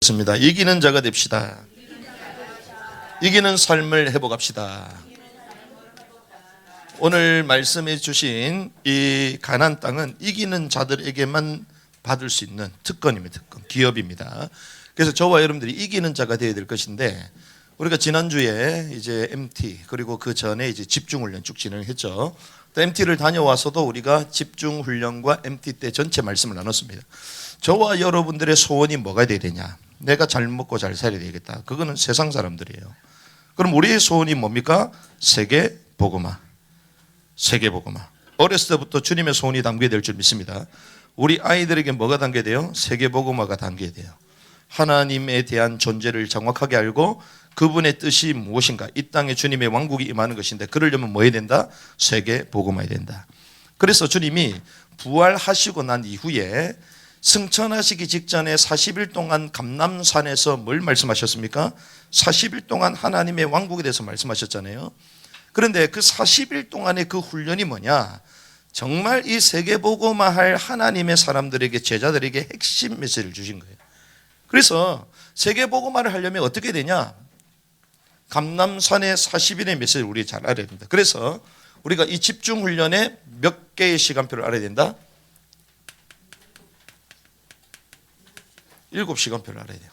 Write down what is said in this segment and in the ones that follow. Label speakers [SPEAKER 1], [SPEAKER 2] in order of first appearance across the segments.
[SPEAKER 1] 습니다. 이기는 자가 됩시다. 이기는 삶을 회복합시다. 오늘 말씀해 주신 이 가나안 땅은 이기는 자들에게만 받을 수 있는 특권입니다. 특권, 기업입니다. 그래서 저와 여러분들이 이기는 자가 되어야 될 것인데, 우리가 지난주에 이제 MT 그리고 그 전에 이제 집중훈련 쭉 진행했죠. 또 MT를 다녀와서도 우리가 집중훈련과 MT 때 전체 말씀을 나눴습니다. 저와 여러분들의 소원이 뭐가 되어야 되냐? 내가 잘 먹고 잘 살아야 되겠다. 그거는 세상 사람들이에요. 그럼 우리의 소원이 뭡니까? 세계 복음화. 세계 복음화. 어렸을 때부터 주님의 소원이 담겨야 될 줄 믿습니다. 우리 아이들에게 뭐가 담겨야 돼요? 세계 복음화가 담겨야 돼요. 하나님에 대한 존재를 정확하게 알고 그분의 뜻이 무엇인가, 이 땅에 주님의 왕국이 임하는 것인데, 그러려면 뭐 해야 된다? 세계 복음화해야 된다. 그래서 주님이 부활하시고 난 이후에 승천하시기 직전에 40일 동안 감람산에서 뭘 말씀하셨습니까? 40일 동안 하나님의 왕국에 대해서 말씀하셨잖아요. 그런데 그 40일 동안의 그 훈련이 뭐냐? 정말 이 세계복음화할 하나님의 사람들에게, 제자들에게 핵심 메시지를 주신 거예요. 그래서 세계복음화를 하려면 어떻게 되냐? 감람산의 40일의 메시지를 우리 잘 알아야 됩니다. 그래서 우리가 이 집중훈련에 몇 개의 시간표를 알아야 된다? 7시간표를 알아야 돼요.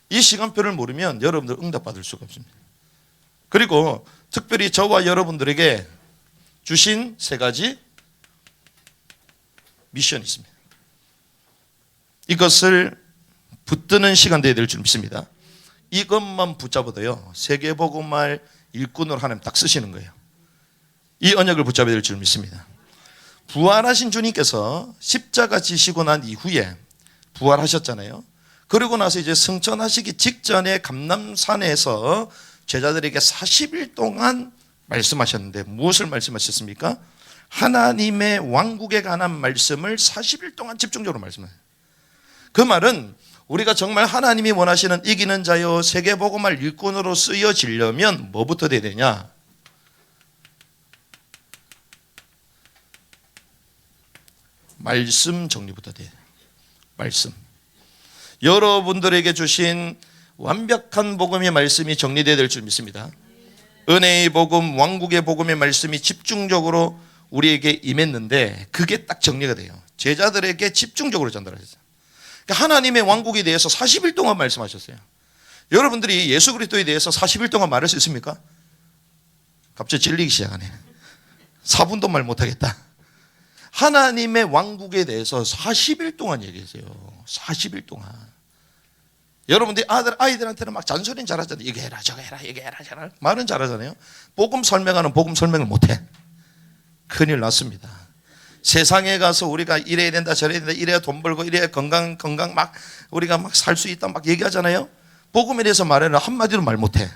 [SPEAKER 1] 이 시간표를 모르면 여러분들 응답받을 수가 없습니다. 그리고 특별히 저와 여러분들에게 주신 3가지 미션이 있습니다. 이것을 붙드는 시간 되어야 될 줄 믿습니다. 이것만 붙잡아도요, 세계복음화를 일꾼으로 하나님 딱 쓰시는 거예요. 이 언약을 붙잡아야 될 줄 믿습니다. 부활하신 주님께서 십자가 지시고 난 이후에 부활하셨잖아요. 그러고 나서 이제 승천하시기 직전에 감람산에서 제자들에게 40일 동안 말씀하셨는데, 무엇을 말씀하셨습니까? 하나님의 왕국에 관한 말씀을 40일 동안 집중적으로 말씀하셨어요. 그 말은 우리가 정말 하나님이 원하시는 이기는 자요 세계복음화를 일꾼으로 쓰여지려면 뭐부터 돼야 되냐? 말씀 정리부터 돼야 돼요. 말씀. 여러분들에게 주신 완벽한 복음의 말씀이 정리되어야 될 줄 믿습니다. 은혜의 복음, 왕국의 복음의 말씀이 집중적으로 우리에게 임했는데, 그게 딱 정리가 돼요. 제자들에게 집중적으로 전달하셨어요. 그러니까 하나님의 왕국에 대해서 40일 동안 말씀하셨어요. 여러분들이 예수 그리스도에 대해서 40일 동안 말할 수 있습니까? 갑자기 질리기 시작하네. 4분도 말 못하겠다. 하나님의 왕국에 대해서 40일 동안 얘기했어요. 40일 동안. 여러분들이 아이들한테는 막 잔소리는 잘하잖아요. 이거 해라, 저거 해라, 이거 해라, 저거 해라. 말은 잘하잖아요. 복음 설명하는 복음 설명을 못해. 큰일 났습니다. 세상에 가서 우리가 이래야 된다, 저래야 된다, 이래야 돈 벌고, 이래야 건강 막 우리가 막 살 수 있다 막 얘기하잖아요. 복음에 대해서 말하는 한마디로 말 못해.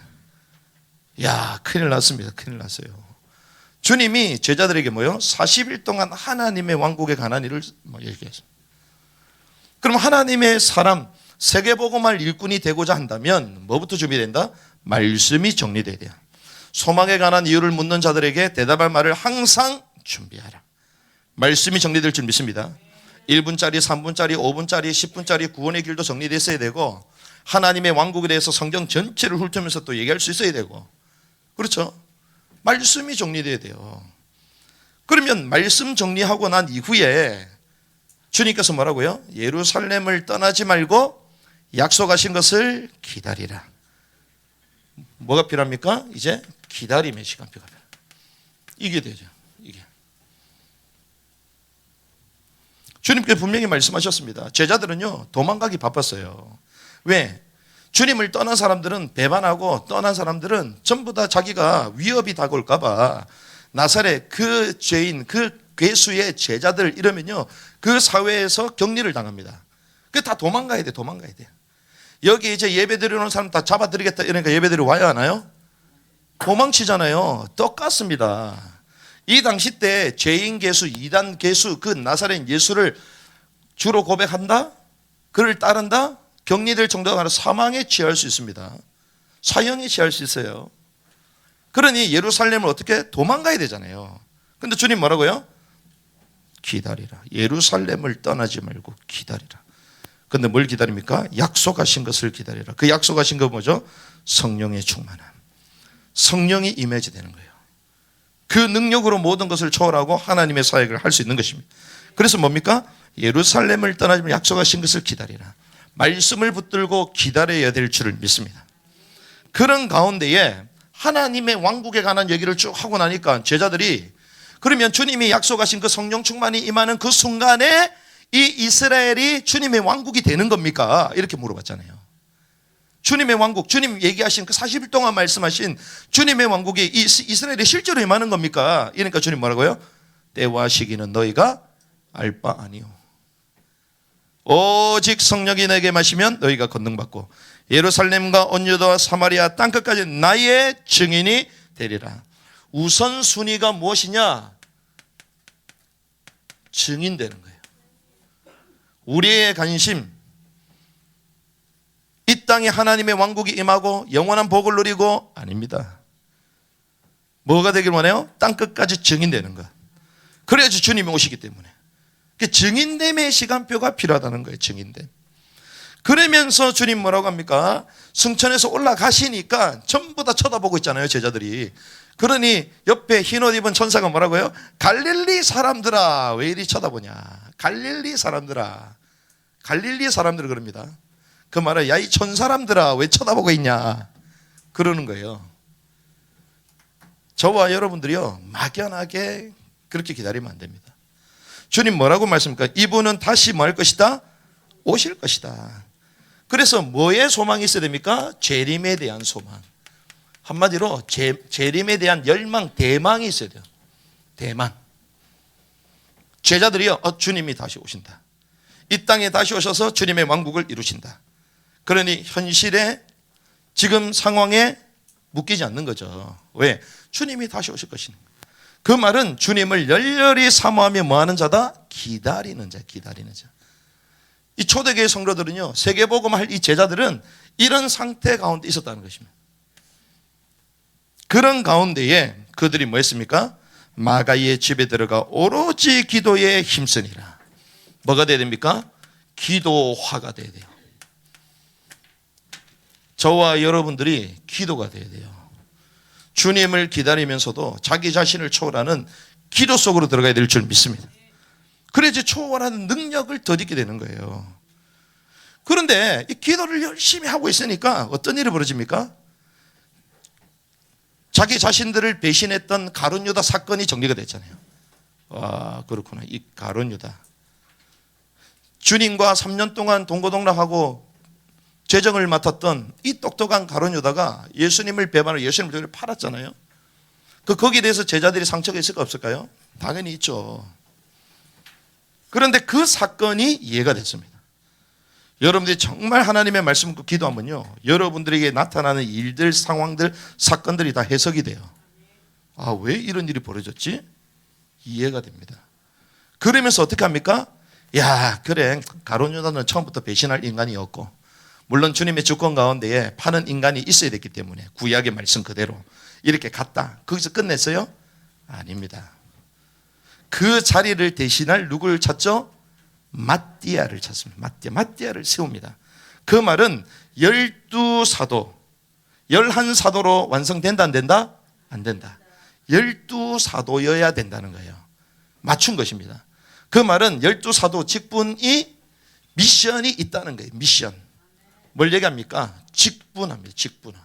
[SPEAKER 1] 야, 큰일 났습니다. 큰일 났어요. 주님이 제자들에게 뭐요? 40일 동안 하나님의 왕국에 관한 일을 얘기했어요. 그럼 하나님의 사람, 세계복음화할 일꾼이 되고자 한다면 뭐부터 준비된다? 말씀이 정리돼야 돼요. 소망에 관한 이유를 묻는 자들에게 대답할 말을 항상 준비하라. 말씀이 정리될 줄 믿습니다. 1분짜리, 3분짜리, 5분짜리, 10분짜리 구원의 길도 정리됐어야 되고, 하나님의 왕국에 대해서 성경 전체를 훑으면서 또 얘기할 수 있어야 되고, 그렇죠? 말씀이 정리돼야 돼요. 그러면 말씀 정리하고 난 이후에 주님께서 뭐라고요? 예루살렘을 떠나지 말고 약속하신 것을 기다리라. 뭐가 필요합니까? 이제 기다림의 시간표가 필요해요. 이게 되죠. 이게. 주님께서 분명히 말씀하셨습니다. 제자들은요, 도망가기 바빴어요. 왜? 주님을 떠난 사람들은 배반하고, 떠난 사람들은 전부 다 자기가 위협이 다가올까 봐 나사렛 그 죄인, 그 괴수의 제자들 이러면요, 그 사회에서 격리를 당합니다. 그 다 도망가야 돼. 도망가야 돼. 여기 이제 예배드리러 오는 사람 다 잡아드리겠다 이러니까 예배드리러 와야 하나요? 도망치잖아요. 똑같습니다. 이 당시 때 죄인 괴수, 이단 괴수, 그 나사렛 예수를 주로 고백한다? 그를 따른다? 격리될 정도가 아니라 사망에 취할 수 있습니다. 사형에 취할 수 있어요. 그러니 예루살렘을 어떻게 도망가야 되잖아요. 근데 주님 뭐라고요? 기다리라. 예루살렘을 떠나지 말고 기다리라. 근데 뭘 기다립니까? 약속하신 것을 기다리라. 그 약속하신 거 뭐죠? 성령의 충만함. 성령이 임해지 되는 거예요. 그 능력으로 모든 것을 초월하고 하나님의 사역을 할 수 있는 것입니다. 그래서 뭡니까? 예루살렘을 떠나지만 약속하신 것을 기다리라. 말씀을 붙들고 기다려야 될 줄을 믿습니다. 그런 가운데에 하나님의 왕국에 관한 얘기를 쭉 하고 나니까 제자들이 그러면 주님이 약속하신 그 성령 충만이 임하는 그 순간에 이 이스라엘이 주님의 왕국이 되는 겁니까? 이렇게 물어봤잖아요. 주님의 왕국, 주님 얘기하신 그 40일 동안 말씀하신 주님의 왕국이 이스라엘이 실제로 임하는 겁니까? 이러니까 주님 뭐라고요? 때와 시기는 너희가 알 바 아니오. 오직 성령이 내게 마시면 너희가 권능받고 예루살렘과 온 유다와 사마리아 땅끝까지 나의 증인이 되리라. 우선순위가 무엇이냐? 증인되는 거예요. 우리의 관심, 이 땅에 하나님의 왕국이 임하고 영원한 복을 누리고 아닙니다. 뭐가 되길 원해요? 땅끝까지 증인되는 것. 그래야지 주님이 오시기 때문에. 증인됨의 시간표가 필요하다는 거예요. 증인됨. 그러면서 주님 뭐라고 합니까? 승천에서 올라가시니까 전부 다 쳐다보고 있잖아요, 제자들이. 그러니 옆에 흰옷 입은 천사가 뭐라고요? 갈릴리 사람들아, 왜 이리 쳐다보냐? 갈릴리 사람들아. 갈릴리 사람들 그럽니다. 그 말은 야, 이 천사람들아, 왜 쳐다보고 있냐? 그러는 거예요. 저와 여러분들이요, 막연하게 그렇게 기다리면 안 됩니다. 주님 뭐라고 말씀합니까? 이분은 다시 뭐 할 것이다? 오실 것이다. 그래서 뭐의 소망이 있어야 됩니까? 재림에 대한 소망. 한마디로 재림에 대한 열망, 대망이 있어야 돼요. 대망. 제자들이요, 주님이 다시 오신다. 이 땅에 다시 오셔서 주님의 왕국을 이루신다. 그러니 현실에 지금 상황에 묶이지 않는 거죠. 왜? 주님이 다시 오실 것이니까. 그 말은 주님을 열렬히 사모하며 뭐하는 자다? 기다리는 자, 기다리는 자. 이 초대교회 성도들은요, 세계복음할 이 제자들은 이런 상태 가운데 있었다는 것입니다. 그런 가운데에 그들이 뭐 했습니까? 마가이의 집에 들어가 오로지 기도에 힘쓰니라. 뭐가 돼야 됩니까? 기도화가 돼야 돼요. 저와 여러분들이 기도가 돼야 돼요. 주님을 기다리면서도 자기 자신을 초월하는 기도 속으로 들어가야 될 줄 믿습니다. 그래야지 초월하는 능력을 덧입게 되는 거예요. 그런데 이 기도를 열심히 하고 있으니까 어떤 일이 벌어집니까? 자기 자신들을 배신했던 가룟 유다 사건이 정리가 됐잖아요. 와, 그렇구나. 이 가룟 유다. 주님과 3년 동안 동고동락하고 재정을 맡았던 이 똑똑한 가룟 유다가 예수님을 배반하고 예수님을 팔았잖아요. 거기에 대해서 제자들이 상처가 있을까 없을까요? 당연히 있죠. 그런데 그 사건이 이해가 됐습니다. 여러분들이 정말 하나님의 말씀 듣고 기도하면요, 여러분들에게 나타나는 일들, 상황들, 사건들이 다 해석이 돼요. 아, 왜 이런 일이 벌어졌지? 이해가 됩니다. 그러면서 어떻게 합니까? 야, 그래, 가룟 유다는 처음부터 배신할 인간이었고, 물론 주님의 주권 가운데에 파는 인간이 있어야 됐기 때문에 구약의 말씀 그대로 이렇게 갔다. 거기서 끝냈어요? 아닙니다. 그 자리를 대신할 누구를 찾죠? 마띠아를 찾습니다. 마띠아를 세웁니다. 그 말은 12사도, 11사도로 완성된다 안 된다? 안 된다. 12사도여야 된다는 거예요. 맞춘 것입니다. 그 말은 12사도 직분이 미션이 있다는 거예요. 미션. 뭘 얘기합니까? 직분합니다. 직분화.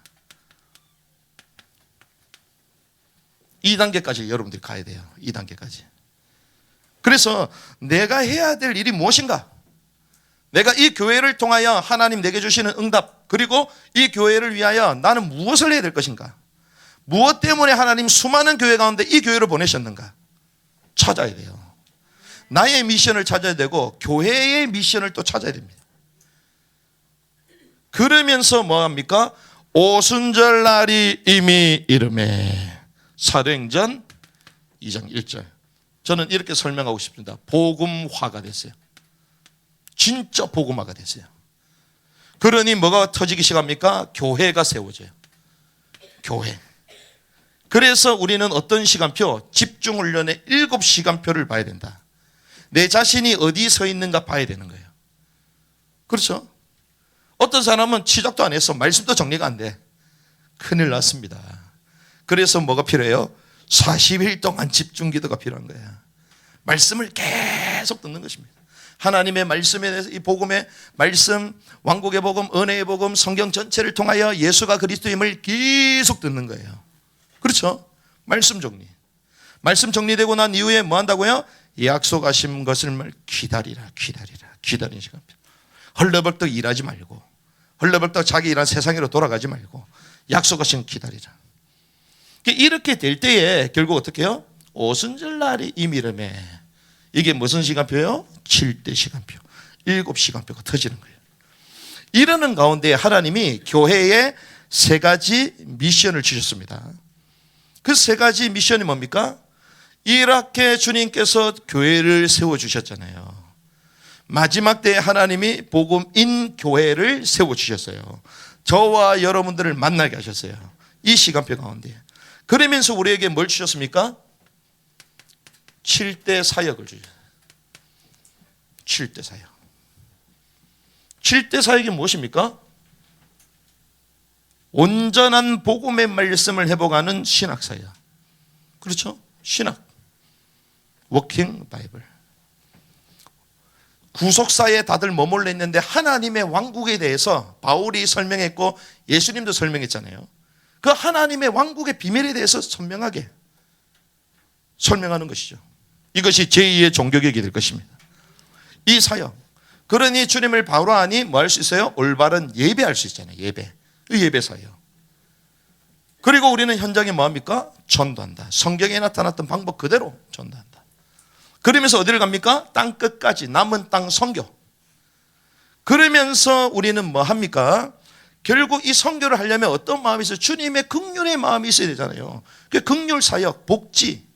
[SPEAKER 1] 2단계까지 여러분들이 가야 돼요. 2단계까지. 그래서 내가 해야 될 일이 무엇인가? 내가 이 교회를 통하여 하나님 내게 주시는 응답, 그리고 이 교회를 위하여 나는 무엇을 해야 될 것인가? 무엇 때문에 하나님 수많은 교회 가운데 이 교회를 보내셨는가? 찾아야 돼요. 나의 미션을 찾아야 되고 교회의 미션을 또 찾아야 됩니다. 그러면서 뭐합니까? 오순절 날이 이미 이르매. 사도행전 2장 1절. 저는 이렇게 설명하고 싶습니다. 복음화가 됐어요. 진짜 복음화가 됐어요. 그러니 뭐가 터지기 시작합니까? 교회가 세워져요. 교회. 그래서 우리는 어떤 시간표? 집중훈련의 7시간표를 봐야 된다. 내 자신이 어디 서 있는가 봐야 되는 거예요. 그렇죠? 어떤 사람은 시작도 안 했어. 말씀도 정리가 안 돼. 큰일 났습니다. 그래서 뭐가 필요해요? 40일 동안 집중 기도가 필요한 거야. 말씀을 계속 듣는 것입니다. 하나님의 말씀에 대해서, 이 복음의 말씀, 왕국의 복음, 은혜의 복음, 성경 전체를 통하여 예수가 그리스도임을 계속 듣는 거예요. 그렇죠? 말씀 정리. 말씀 정리되고 난 이후에 뭐 한다고요? 약속하신 것을 기다리라. 기다리는 시간. 헐레벌떡 일하지 말고, 헐레벌떡 자기 일한 세상으로 돌아가지 말고, 약속하신 기다리라. 이렇게 될 때에 결국 어떻게 해요? 오순절날이 이미름에, 이게 무슨 시간표예요? 7대 시간표, 7시간표가 터지는 거예요. 이러는 가운데 하나님이 교회에 3가지 미션을 주셨습니다. 그 3가지 미션이 뭡니까? 이렇게 주님께서 교회를 세워주셨잖아요. 마지막 때에 하나님이 복음인 교회를 세워주셨어요. 저와 여러분들을 만나게 하셨어요. 이 시간표 가운데. 그러면서 우리에게 뭘 주셨습니까? 7대 사역을 주셨어요. 7대 사역. 7대 사역이 무엇입니까? 온전한 복음의 말씀을 회복하는 신학 사역. 그렇죠? 신학. 워킹 바이블. 구속사에 다들 머물러 있는데 하나님의 왕국에 대해서 바울이 설명했고 예수님도 설명했잖아요. 그 하나님의 왕국의 비밀에 대해서 선명하게 설명하는 것이죠. 이것이 제2의 종교개혁이 될 것입니다. 이 사역. 그러니 주님을 바로 하니 뭐 할 수 있어요? 올바른 예배할 수 있잖아요. 예배. 이 예배 사역. 그리고 우리는 현장에 뭐 합니까? 전도한다. 성경에 나타났던 방법 그대로 전도한다. 그러면서 어디를 갑니까? 땅 끝까지 남은 땅 선교. 그러면서 우리는 뭐 합니까? 결국 이 선교를 하려면 어떤 마음이 있어요? 주님의 긍휼의 마음이 있어야 되잖아요. 그 긍휼 사역, 복지.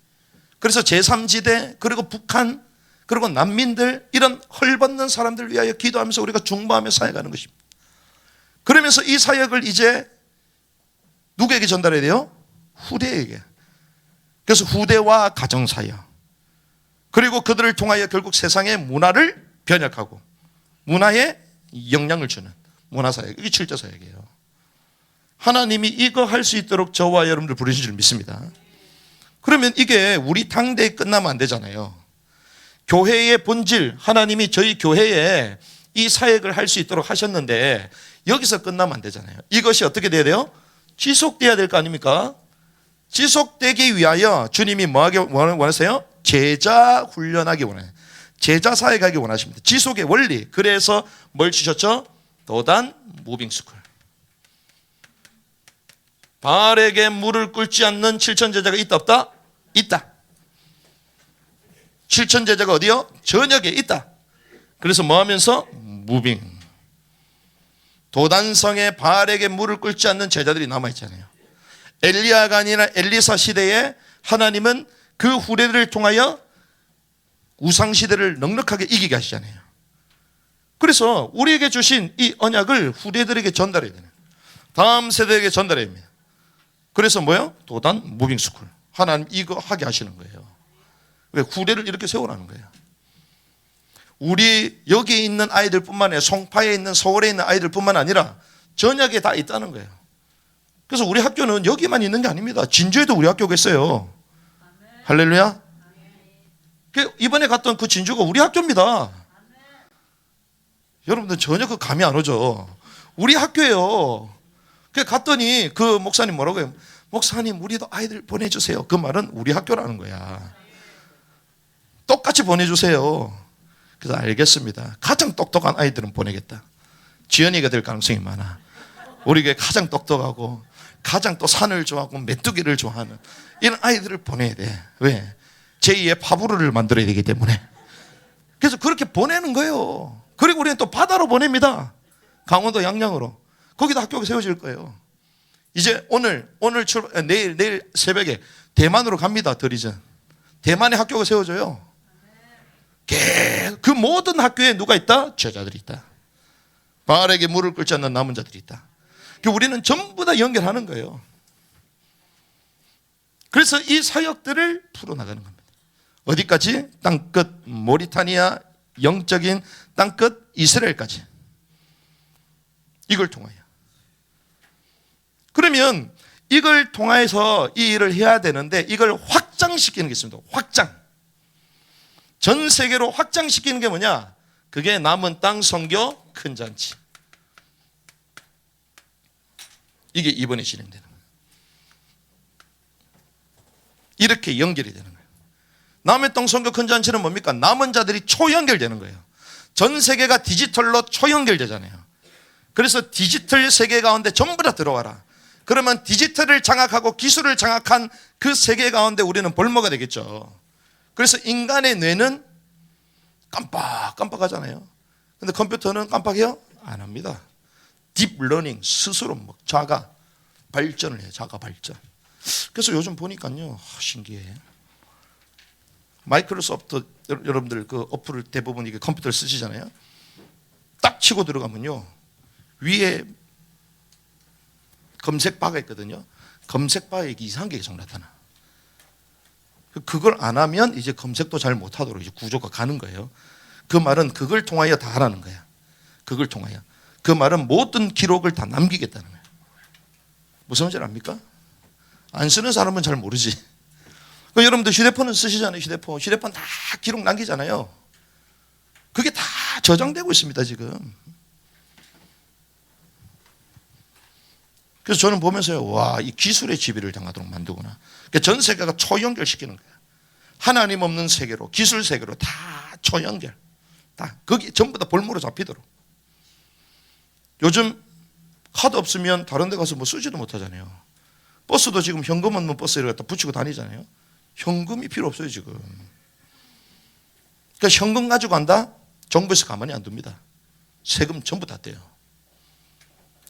[SPEAKER 1] 그래서 제3지대, 그리고 북한, 그리고 난민들, 이런 헐벗는 사람들 위하여 기도하면서 우리가 중보하며 사역하는 것입니다. 그러면서 이 사역을 이제 누구에게 전달해야 돼요? 후대에게. 그래서 후대와 가정사역. 그리고 그들을 통하여 결국 세상의 문화를 변혁하고 문화에 영향을 주는 문화사역. 이게 7대 사역이에요. 하나님이 이거 할 수 있도록 저와 여러분들 부르신 줄 믿습니다. 그러면 이게 우리 당대에 끝나면 안 되잖아요. 교회의 본질, 하나님이 저희 교회에 이 사역을 할 수 있도록 하셨는데 여기서 끝나면 안 되잖아요. 이것이 어떻게 돼야 돼요? 지속돼야 될 거 아닙니까? 지속되기 위하여 주님이 뭐 하기 원하세요? 제자 훈련하기 원해요. 제자 사역하기 원하십니다. 지속의 원리. 그래서 뭘 주셨죠? 도단 무빙스쿨. 발에게 물을 끓지 않는 7천 제자가 있다 없다? 있다. 7천 제자가 어디요? 저녁에 있다. 그래서 뭐 하면서? 무빙. 도단성에 발에게 물을 끓지 않는 제자들이 남아있잖아요. 엘리야가 아니라 엘리사 시대에 하나님은 그 후대들을 통하여 우상시대를 넉넉하게 이기게 하시잖아요. 그래서 우리에게 주신 이 언약을 후대들에게 전달해야 되는, 다음 세대에게 전달해야 됩니다. 그래서 뭐요? 도단 무빙스쿨. 하나님 이거 하게 하시는 거예요. 왜? 후대를 이렇게 세워라는 거예요. 우리 여기에 있는 아이들뿐만 아니라 송파에 있는, 서울에 있는 아이들뿐만 아니라 전역에 다 있다는 거예요. 그래서 우리 학교는 여기만 있는 게 아닙니다. 진주에도 우리 학교가 있어요. 할렐루야. 이번에 갔던 그 진주가 우리 학교입니다. 여러분들 전혀 그 감이 안 오죠. 우리 학교예요. 갔더니 그 목사님 뭐라고 해요? 목사님 우리도 아이들 보내주세요. 그 말은 우리 학교라는 거야. 똑같이 보내주세요. 그래서 알겠습니다. 가장 똑똑한 아이들은 보내겠다. 지연이가 될 가능성이 많아. 우리 교회 가장 똑똑하고 가장 또 산을 좋아하고 메뚜기를 좋아하는 이런 아이들을 보내야 돼. 왜? 제2의 파브르를 만들어야 되기 때문에. 그래서 그렇게 보내는 거예요. 그리고 우리는 또 바다로 보냅니다. 강원도 양양으로. 거기도 학교가 세워질 거예요. 이제 내일 새벽에 대만으로 갑니다. 더리전. 대만에 학교가 세워져요. 그 모든 학교에 누가 있다? 제자들이 있다. 바알에게 물을 끓지 않는 남은 자들이 있다. 우리는 전부 다 연결하는 거예요. 그래서 이 사역들을 풀어나가는 겁니다. 어디까지? 땅끝 모리타니아, 영적인 땅끝 이스라엘까지. 이걸 통하여. 그러면 이걸 통해서 이 일을 해야 되는데 이걸 확장시키는 게 있습니다. 확장. 전 세계로 확장시키는 게 뭐냐? 그게 남은 땅 선교 큰 잔치. 이게 이번에 진행되는 거예요. 이렇게 연결이 되는 거예요. 남의 땅 선교 큰 잔치는 뭡니까? 남은 자들이 초연결되는 거예요. 전 세계가 디지털로 초연결되잖아요. 그래서 디지털 세계 가운데 전부 다 들어와라. 그러면 디지털을 장악하고 기술을 장악한 그 세계 가운데 우리는 볼모가 되겠죠. 그래서 인간의 뇌는 깜빡깜빡하잖아요. 근데 컴퓨터는 깜빡해요? 안 합니다. 딥러닝, 스스로 자가 발전을 해요. 자가 발전. 그래서 요즘 보니까요, 신기해. 마이크로소프트 여러분들 그 어플을 대부분 이게 컴퓨터를 쓰시잖아요. 딱 치고 들어가면요, 위에 검색바가 있거든요. 검색바에 이상한 게 계속 나타나. 그걸 안 하면 이제 검색도 잘 못하도록 이제 구조가 가는 거예요. 그 말은 그걸 통하여 다 하라는 거야. 그걸 통하여. 그 말은 모든 기록을 다 남기겠다는 거예요. 무슨 말인지 압니까? 안 쓰는 사람은 잘 모르지. 여러분들 휴대폰은 쓰시잖아요. 휴대폰 다 기록 남기잖아요. 그게 다 저장되고 있습니다, 지금. 그래서 저는 보면서요, 와, 이 기술의 지배를 당하도록 만들구나. 그러니까 전 세계가 초연결시키는 거예요. 하나님 없는 세계로, 기술 세계로 다 초연결. 다 거기 전부 다 볼모로 잡히도록. 요즘 카드 없으면 다른 데 가서 뭐 쓰지도 못하잖아요. 버스도 지금 현금 없는 버스를 갖다 붙이고 다니잖아요. 현금이 필요 없어요, 지금. 그러니까 현금 가지고 간다? 정부에서 가만히 안 둡니다. 세금 전부 다 떼요.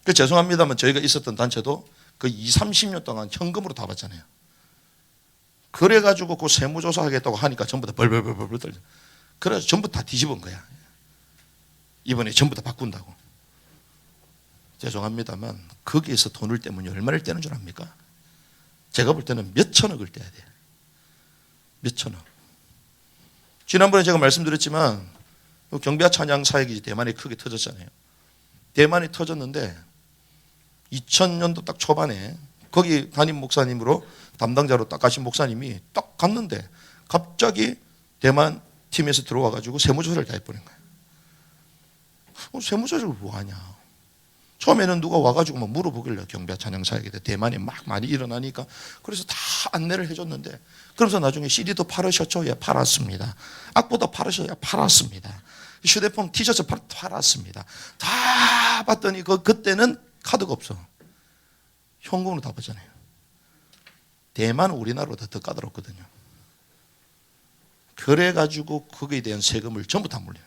[SPEAKER 1] 그 죄송합니다만 저희가 있었던 단체도 그 20-30년 동안 현금으로 다 받잖아요. 그래가지고 그 세무조사 하겠다고 하니까 전부 다 벌벌벌벌 떨려. 그래서 전부 다 뒤집은 거야. 이번에 전부 다 바꾼다고. 죄송합니다만 거기에서 돈을 떼면 얼마를 떼는 줄 압니까? 제가 볼 때는 몇 천억을 떼야 돼요. 몇 천억. 지난번에 제가 말씀드렸지만 경비와 찬양 사역이 대만에 크게 터졌잖아요. 대만이 터졌는데 2000년도 딱 초반에 거기 담임 목사님으로 담당자로 딱 가신 목사님이 딱 갔는데 갑자기 대만 팀에서 들어와가지고 세무조사를 다 해버린 거예요. 세무조사를 뭐하냐. 처음에는 누가 와가지고 막 물어보길래 경비와 찬양 사역에 대만이 막 많이 일어나니까 그래서 다 안내를 해줬는데 그러면서 나중에 CD도 팔으셨죠? 예, 팔았습니다. 악보도 팔으셨죠? 예, 팔았습니다. 휴대폰 티셔츠 팔았습니다. 다 봤더니 그때는 카드가 없어. 현금으로 다 받잖아요. 대만은 우리나라보다 더 까다롭거든요. 그래가지고 거기에 대한 세금을 전부 다 물려요.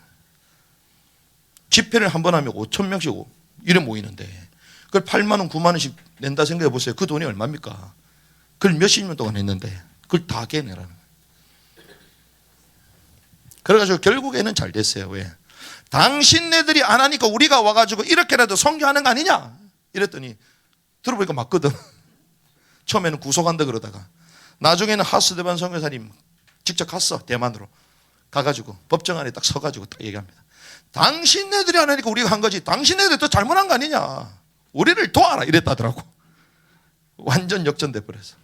[SPEAKER 1] 집회를 한 번 하면 5,000명씩 이래 모이는데 그걸 8만 원, 9만 원씩 낸다 생각해 보세요. 그 돈이 얼마입니까? 그걸 몇십 년 동안 했는데 그걸 다 깨내라는 거예요. 그래가지고 결국에는 잘 됐어요. 왜? 당신네들이 안 하니까 우리가 와가지고 이렇게라도 선교하는 거 아니냐? 이랬더니 들어보니까 맞거든. 처음에는 구속한다 그러다가 나중에는 하스데반 선교사님 직접 갔어. 대만으로 가가지고 법정 안에 딱 서가지고 딱 얘기합니다. 당신네들이 안 하니까 우리가 한 거지 당신네들이 더 잘못한 거 아니냐? 우리를 도와라 이랬다더라고. 완전 역전돼 버려서.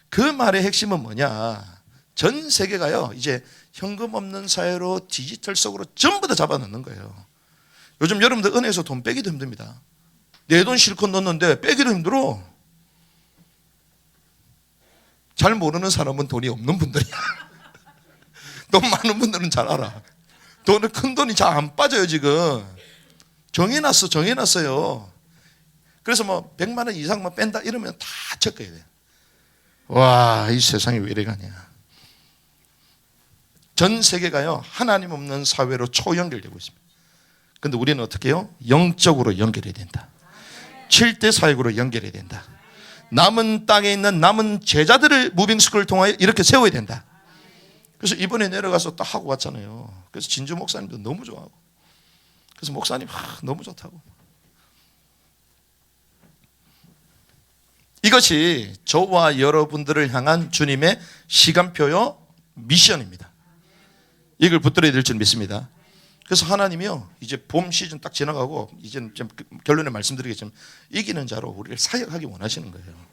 [SPEAKER 1] 그 말의 핵심은 뭐냐? 전 세계가요 이제 현금 없는 사회로 디지털 속으로 전부 다 잡아넣는 거예요. 요즘 여러분들 은행에서 돈 빼기도 힘듭니다. 내 돈 실컷 넣었는데 빼기도 힘들어. 잘 모르는 사람은 돈이 없는 분들이야. 돈 많은 분들은 잘 알아. 돈은 큰 돈이 잘 안 빠져요 지금. 정해놨어요. 그래서 뭐 100만 원 이상만 뺀다 이러면 다 체크해야 돼. 와, 이 세상이 왜 이래 가냐. 전 세계가요 하나님 없는 사회로 초연결되고 있습니다. 그런데 우리는 어떻게 해요? 영적으로 연결해야 된다. 7대 사역으로 연결해야 된다. 남은 땅에 있는 남은 제자들을 무빙스쿨을 통하여 이렇게 세워야 된다. 그래서 이번에 내려가서 딱 하고 왔잖아요. 그래서 진주 목사님도 너무 좋아하고 그래서 목사님 너무 좋다고. 이것이 저와 여러분들을 향한 주님의 시간표요 미션입니다. 이걸 붙들어야 될 줄 믿습니다. 그래서 하나님이요, 이제 봄 시즌 딱 지나가고 이제 좀 결론에 말씀드리겠지만 이기는 자로 우리를 사역하기 원하시는 거예요.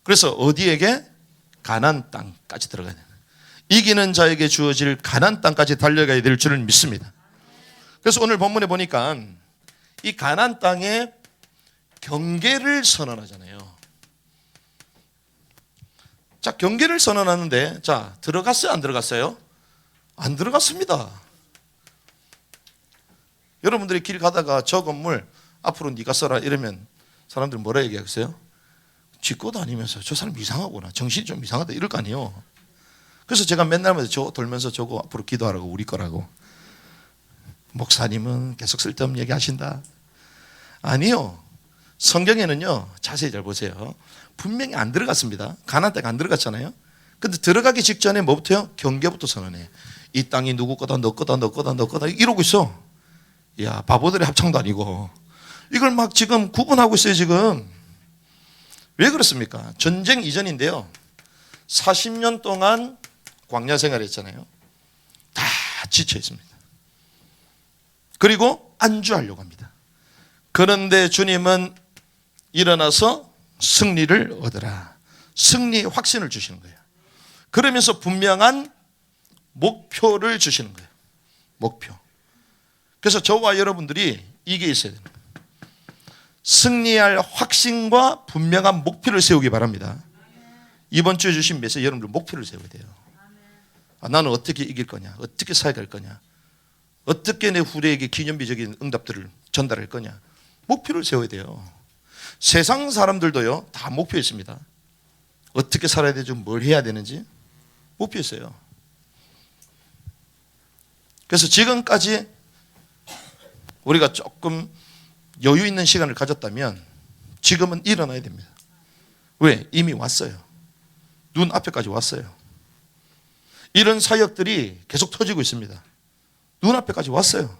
[SPEAKER 1] 그래서 어디에게? 가나안 땅까지 들어가야 돼요. 이기는 자에게 주어질 가나안 땅까지 달려가야 될 줄을 믿습니다. 그래서 오늘 본문에 보니까 이 가나안 땅에 경계를 선언하잖아요. 자, 경계를 선언하는데, 자, 들어갔어요, 안 들어갔어요? 안 들어갔습니다. 여러분들이 길 가다가 저 건물 앞으로 네가 써라 이러면 사람들 뭐라 얘기하겠어요? 쥐고 다니면서 저 사람 이상하구나, 정신이 좀 이상하다 이럴 거 아니에요. 그래서 제가 맨날마다 저 돌면서 저거 앞으로 기도하라고, 우리 거라고. 목사님은 계속 쓸데없는 얘기 하신다. 아니요, 성경에는요, 자세히 잘 보세요. 분명히 안 들어갔습니다. 가나안 땅에 안 들어갔잖아요. 근데 들어가기 직전에 뭐부터요? 경계부터 선언해. 이 땅이 누구 거다, 너 거다, 너 거다, 너 거다 이러고 있어. 야, 바보들의 합창도 아니고 이걸 막 지금 구분하고 있어요. 지금 왜 그렇습니까? 전쟁 이전인데요, 40년 동안 광야 생활했잖아요. 다 지쳐 있습니다. 그리고 안주하려고 합니다. 그런데 주님은 일어나서 승리를 얻으라, 승리의 확신을 주시는 거예요. 그러면서 분명한 목표를 주시는 거예요. 목표. 그래서 저와 여러분들이 이게 있어야 돼요. 승리할 확신과 분명한 목표를 세우기 바랍니다. 이번 주에 주신 메시지, 여러분들 목표를 세워야 돼요. 나는 어떻게 이길 거냐, 어떻게 사역할 거냐, 어떻게 내 후대에게 기념비적인 응답들을 전달할 거냐, 목표를 세워야 돼요. 세상 사람들도요, 다 목표 있습니다. 어떻게 살아야 되죠, 뭘 해야 되는지 목표 있어요. 그래서 지금까지 우리가 조금 여유 있는 시간을 가졌다면 지금은 일어나야 됩니다. 왜? 이미 왔어요. 눈 앞에까지 왔어요. 이런 사역들이 계속 터지고 있습니다. 눈 앞에까지 왔어요.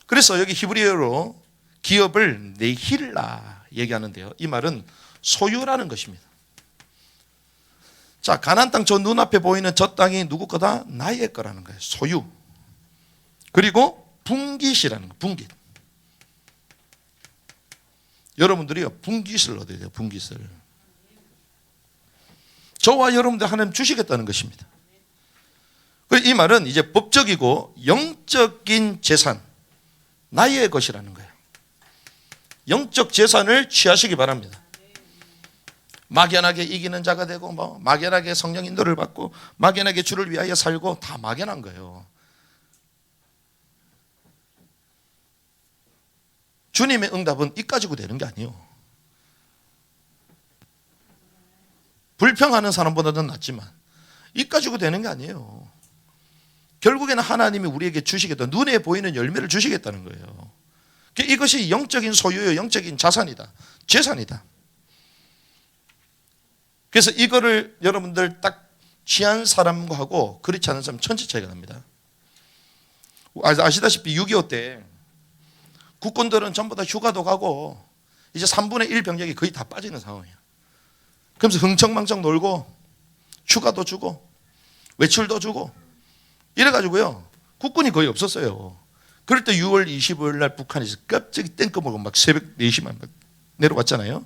[SPEAKER 1] 그래서 여기 히브리어로 기업을 네힐라 얘기하는데요, 이 말은 소유라는 것입니다. 자, 가나안 땅 저 눈앞에 보이는 저 땅이 누구 거다? 나의 거라는 거예요. 소유. 그리고 분깃이라는 거, 분깃. 여러분들이요, 분깃을 얻어야 돼요. 분깃을. 저와 여러분들 하나님 주시겠다는 것입니다. 이 말은 이제 법적이고 영적인 재산, 나의 것이라는 거예요. 영적 재산을 취하시기 바랍니다. 막연하게 이기는 자가 되고, 막연하게 성령 인도를 받고, 막연하게 주를 위하여 살고, 다 막연한 거예요. 주님의 응답은 이 가지고 되는 게 아니에요. 불평하는 사람보다는 낫지만 이 가지고 되는 게 아니에요. 결국에는 하나님이 우리에게 주시겠다, 눈에 보이는 열매를 주시겠다는 거예요. 이것이 영적인 소유요, 영적인 자산이다, 재산이다. 그래서 이거를 여러분들 딱 취한 사람과 하고 그렇지 않은 사람 천지 차이가 납니다. 아시다시피 6.25 때 국군들은 전부 다 휴가도 가고 이제 3분의 1 병력이 거의 다 빠지는 상황이에요. 그러면서 흥청망청 놀고 휴가도 주고 외출도 주고 이래가지고요, 국군이 거의 없었어요. 그럴 때 6월 25일 날 북한에서 갑자기 땡겨먹고 막 새벽 4시만 막 내려왔잖아요.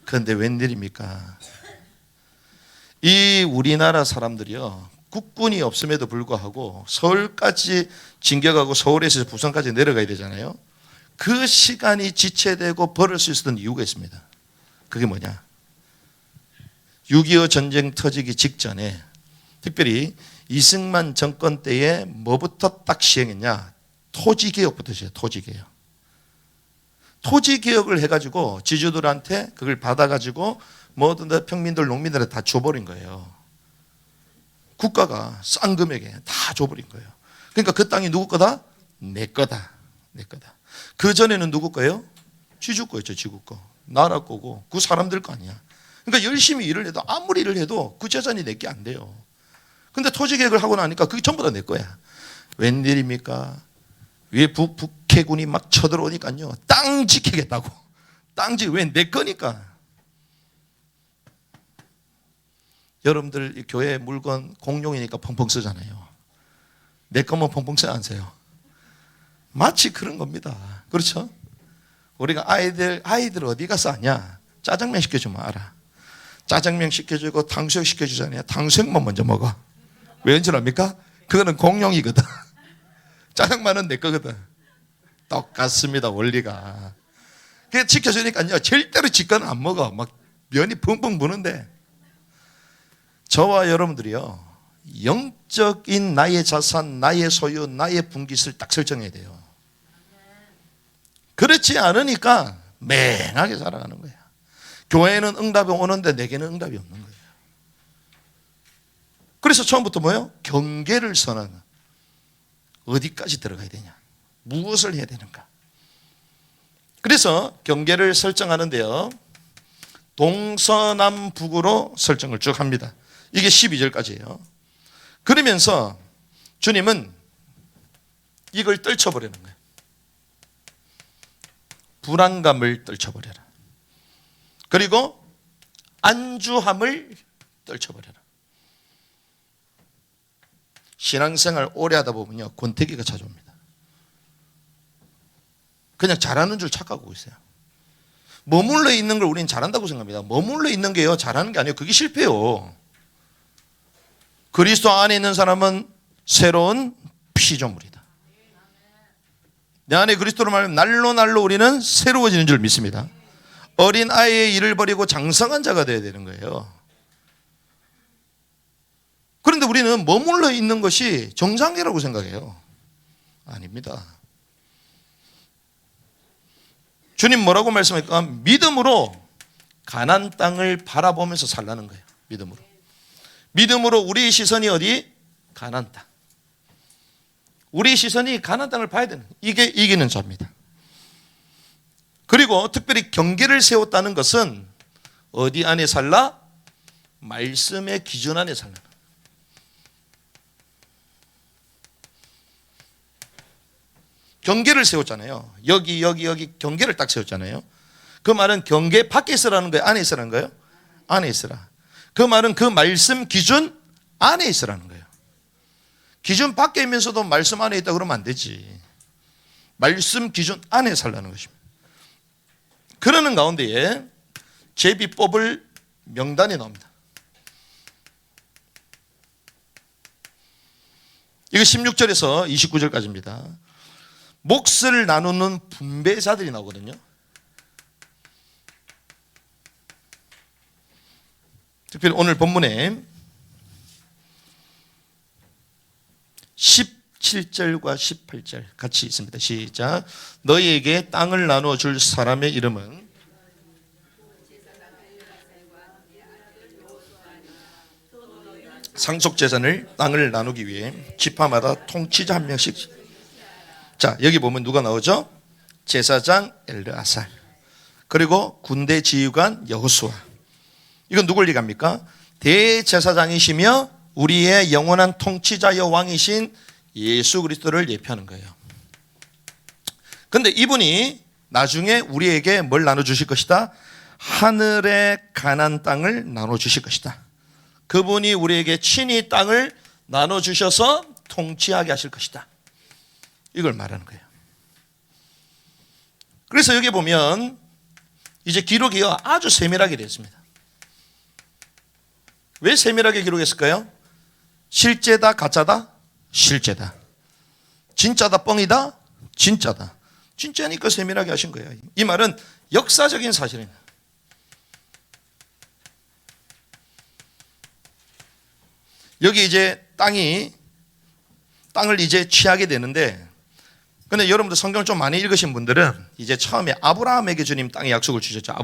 [SPEAKER 1] 그런데 웬일입니까? 이 우리나라 사람들이요, 국군이 없음에도 불구하고 서울까지 진격하고 서울에서 부산까지 내려가야 되잖아요. 그 시간이 지체되고 벌을 수 있었던 이유가 있습니다. 그게 뭐냐? 6.25 전쟁 터지기 직전에 특별히 이승만 정권 때에 뭐부터 딱 시행했냐? 토지개혁부터 시작해요. 토지개혁. 토지개혁을 해가지고 지주들한테 그걸 받아가지고 모든 평민들, 농민들한테 다 줘버린 거예요. 국가가 싼 금액에 다 줘버린 거예요. 그러니까 그 땅이 누구 거다? 내 거다. 내 거다. 그 전에는 누구 거예요? 지주 거였죠. 지구 거. 나라 거고 그 사람들 거 아니야. 그러니까 열심히 일을 해도 아무리 일을 해도 그 재산이 내게 안 돼요. 근데 토지개혁을 하고 나니까 그게 전부 다 내 거야. 웬일입니까? 왜 북해군이 막 쳐들어오니까요, 땅 지키겠다고. 땅 지, 왜 내 거니까. 여러분들 이 교회 물건 공용이니까 펑펑 쓰잖아요. 내 거면 펑펑 써야 안 써요? 마치 그런 겁니다. 그렇죠? 우리가 아이들 어디 가서 하냐? 짜장면 시켜주면 알아. 짜장면 시켜주고 탕수육 시켜주잖아요. 탕수육만 먼저 먹어. 왜인 줄 압니까? 그거는 공용이거든. 짜장면은 내 거거든. 똑같습니다, 원리가. 그게 지켜주니까요, 절대로 지 거는 안 먹어. 막 면이 붕붕 부는데. 저와 여러분들이요, 영적인 나의 자산, 나의 소유, 나의 분깃을 딱 설정해야 돼요. 그렇지 않으니까 맹하게 살아가는 거야. 교회에는 응답이 오는데 내게는 응답이 없는 거예요. 그래서 처음부터 뭐예요? 경계를 선언하는. 어디까지 들어가야 되냐? 무엇을 해야 되는가? 그래서 경계를 설정하는데요, 동서남북으로 설정을 쭉 합니다. 이게 12절까지예요. 그러면서 주님은 이걸 떨쳐버리는 거예요. 불안감을 떨쳐버려라. 그리고 안주함을 떨쳐버려라. 신앙생활 오래 하다 보면요, 권태기가 찾아옵니다. 그냥 잘하는 줄 착각하고 있어요. 머물러 있는 걸 우리는 잘한다고 생각합니다. 머물러 있는 게요, 잘하는 게 아니에요. 그게 실패요. 그리스도 안에 있는 사람은 새로운 피조물이다. 내 안에 그리스도로 말하면 날로 우리는 새로워지는 줄 믿습니다. 어린 아이의 일을 버리고 장성한 자가 되어야 되는 거예요. 그런데 우리는 머물러 있는 것이 정상이라고 생각해요. 아닙니다. 주님 뭐라고 말씀할까? 믿음으로 가나안 땅을 바라보면서 살라는 거예요. 믿음으로 우리의 시선이 어디? 가나안 땅. 우리의 시선이 가나안 땅을 봐야 되는, 이게 이기는 자입니다. 그리고 특별히 경계를 세웠다는 것은 어디 안에 살라? 말씀의 기준 안에 살라. 경계를 세웠잖아요. 여기 경계를 딱 세웠잖아요. 그 말은 경계 밖에 있으라는 거예요? 안에 있으라는 거예요? 안에 있으라. 그 말은 그 말씀 기준 안에 있으라는 거예요. 기준 밖에 있면서도 말씀 안에 있다 그러면 안 되지. 말씀 기준 안에 살라는 것입니다. 그러는 가운데에 제비 뽑을 명단이 나옵니다. 이거 16절에서 29절까지입니다. 몫을 나누는 분배자들이 나오거든요. 특별히 오늘 본문에 17절과 18절 같이 있습니다. 시작. 너희에게 땅을 나누어 줄 사람의 이름은 상속재산을 땅을 나누기 위해 지파마다 통치자 한 명씩. 자, 여기 보면 누가 나오죠? 제사장 엘르아살, 그리고 군대 지휘관 여호수아. 이건 누굴 얘기합니까? 대제사장이시며 우리의 영원한 통치자여 왕이신 예수 그리스도를 예표하는 거예요. 그런데 이분이 나중에 우리에게 뭘 나눠주실 것이다? 하늘의 가나안 땅을 나눠주실 것이다. 그분이 우리에게 친히 땅을 나눠주셔서 통치하게 하실 것이다. 이걸 말하는 거예요. 그래서 여기 보면 이제 기록이요, 아주 세밀하게 되어 있습니다. 왜 세밀하게 기록했을까요? 실제다, 가짜다? 실제다. 진짜다, 뻥이다? 진짜다. 진짜니까 세밀하게 하신 거예요. 이 말은 역사적인 사실입니다. 여기 이제 땅을 이제 취하게 되는데, 근데 여러분들 성경을 좀 많이 읽으신 분들은 이제 처음에 아브라함에게 주님 땅의 약속을 주셨죠.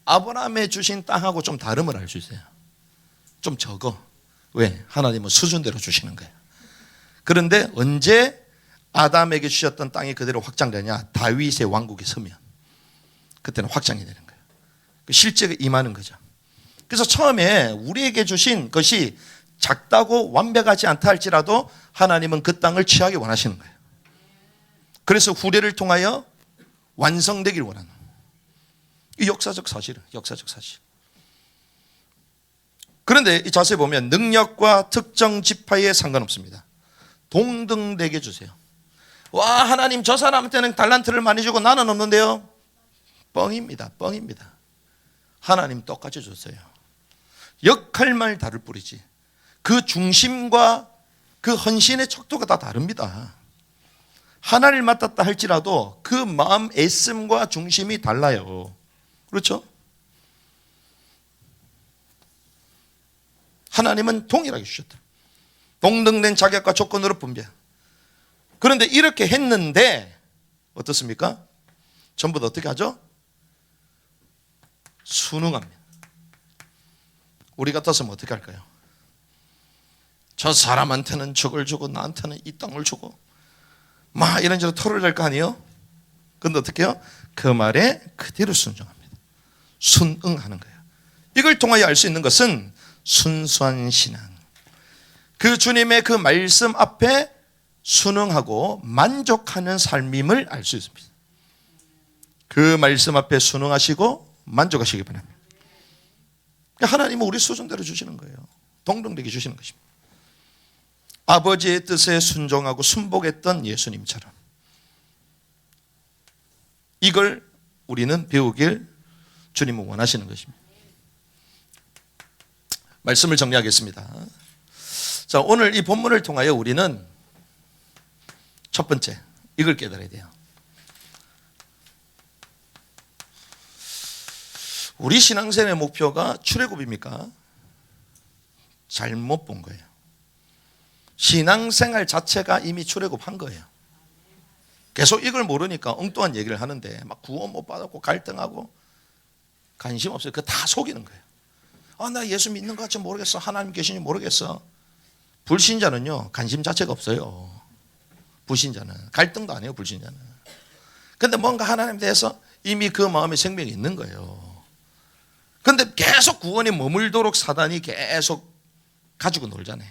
[SPEAKER 1] 아브라함에 주신 땅하고 좀 다름을 알 수 있어요. 좀 적어. 왜? 하나님은 수준대로 주시는 거예요. 그런데 언제 아담에게 주셨던 땅이 그대로 확장되냐? 다윗의 왕국이 서면 그때는 확장이 되는 거예요. 실제가 임하는 거죠. 그래서 처음에 우리에게 주신 것이 작다고 완벽하지 않다 할지라도 하나님은 그 땅을 취하기 원하시는 거예요. 그래서 후대를 통하여 완성되기를 원하는, 이 역사적 사실은, 역사적 사실. 그런데 이 자세히 보면 능력과 특정 지파에 상관없습니다. 동등되게 주세요. 와, 하나님 저 사람한테는 달란트를 많이 주고 나는 없는데요. 뻥입니다. 뻥입니다. 하나님 똑같이 줬어요. 역할만 다를 뿐이지 그 중심과 그 헌신의 척도가 다 다릅니다. 하나를 맡았다 할지라도 그 마음 애씀과 중심이 달라요. 그렇죠? 하나님은 동일하게 주셨다. 동등된 자격과 조건으로 분배. 그런데 이렇게 했는데 어떻습니까? 전부 다 어떻게 하죠? 순응합니다. 우리 같았으면 어떻게 할까요? 저 사람한테는 저걸 주고 나한테는 이 땅을 주고 막 이런저런 토를 할 거 아니에요? 그런데 어떻게 해요? 그 말에 그대로 순종합니다. 순응하는 거예요. 이걸 통하여 알 수 있는 것은 순수한 신앙, 그 주님의 그 말씀 앞에 순응하고 만족하는 삶임을 알 수 있습니다. 그 말씀 앞에 순응하시고 만족하시기 바랍니다. 하나님은 우리 수준대로 주시는 거예요. 동등되게 주시는 것입니다. 아버지의 뜻에 순종하고 순복했던 예수님처럼 이걸 우리는 배우길 주님은 원하시는 것입니다. 말씀을 정리하겠습니다. 자, 오늘 이 본문을 통하여 우리는 첫 번째 이걸 깨달아야 돼요. 우리 신앙생활의 목표가 출애굽입니까? 잘못 본 거예요. 신앙생활 자체가 이미 출애굽한 거예요. 계속 이걸 모르니까 엉뚱한 얘기를 하는데 막 구원 못 받았고 갈등하고 관심 없어요. 그거 다 속이는 거예요. 아, 나 예수 믿는 것 같지 모르겠어. 하나님 계시니 모르겠어. 불신자는요 관심 자체가 없어요. 불신자는 갈등도 안 해요. 불신자는. 근데 뭔가 하나님에 대해서 이미 그 마음에 생명이 있는 거예요. 근데 계속 구원에 머물도록 사단이 계속 가지고 놀잖아요.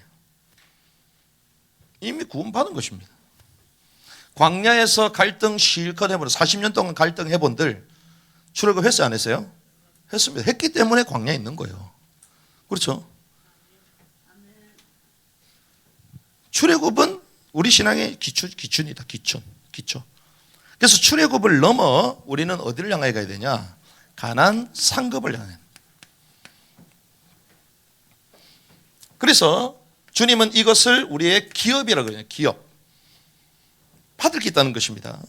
[SPEAKER 1] 이미 구원받은 것입니다. 광야에서 갈등 실컷 해본 40년 동안 갈등해본들 출애굽 했어요? 안 했어요? 했습니다. 했기 때문에 광야에 있는 거예요. 그렇죠? 출애굽은 우리 신앙의 기준이다. 기초. 그래서 출애굽을 넘어 우리는 어디를 향하여 가야 되냐? 가나안 상급을 향해. 그래서 주님은 이것을 우리의 기업이라고 해요. 기업. 받을 게 있다는 것입니다.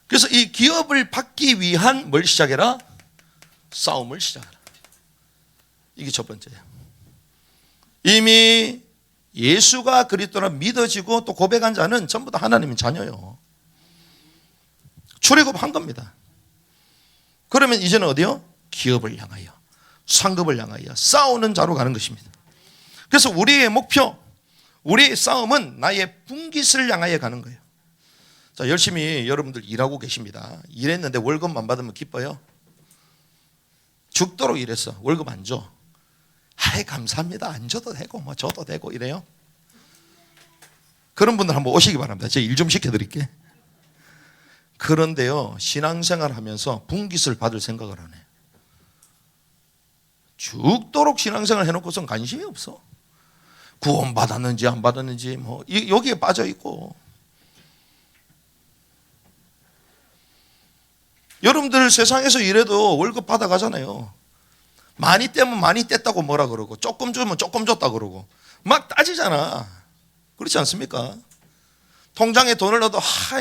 [SPEAKER 1] 그래서 이 기업을 받기 위한 뭘 시작해라? 싸움을 시작하라. 이게 첫 번째예요. 이미 예수가 그리스도라 믿어지고 또 고백한 자는 전부 다 하나님의 자녀요. 출애굽한 겁니다. 그러면 이제는 어디요? 기업을 향하여, 상급을 향하여 싸우는 자로 가는 것입니다. 그래서 우리의 목표, 우리의 싸움은 나의 분깃을 향하여 가는 거예요. 자, 열심히 여러분들 일하고 계십니다. 일했는데 월급만 받으면 기뻐요? 죽도록 일했어. 월급 안 줘. 아이, 감사합니다. 안 줘도 되고 뭐 줘도 되고 이래요. 그런 분들 한번 오시기 바랍니다. 제가 일 좀 시켜드릴게. 그런데요, 신앙생활 하면서 분깃을 받을 생각을 안 해. 죽도록 신앙생활 해놓고선 관심이 없어. 구원 받았는지 안 받았는지 뭐 여기에 빠져 있고. 여러분들 세상에서 일해도 월급 받아가잖아요. 많이 떼면 많이 뗐다고 뭐라 그러고 조금 주면 조금 줬다 그러고 막 따지잖아. 그렇지 않습니까? 통장에 돈을 넣어도